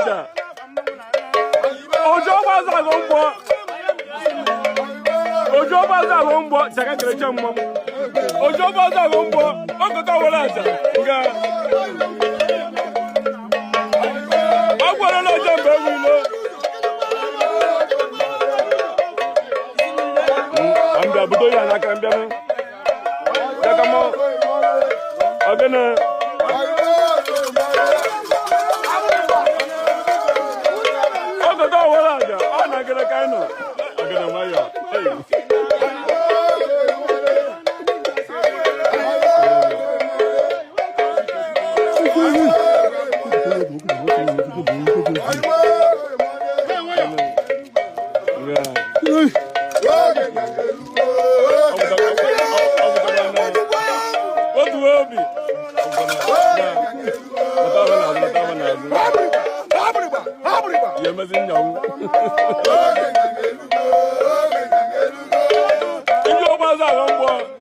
aja. Ojo baza gombo. Ojo baza gombo. Chaka kerecha mmo. Ojo baza gombo. Okota wala aja. Nga. Agwara na jambe wilo. Amba budo ya na kambia me. Yakamo. Agena. Okota wala aja. Ana gena kaino. Agena maya. Hey. You're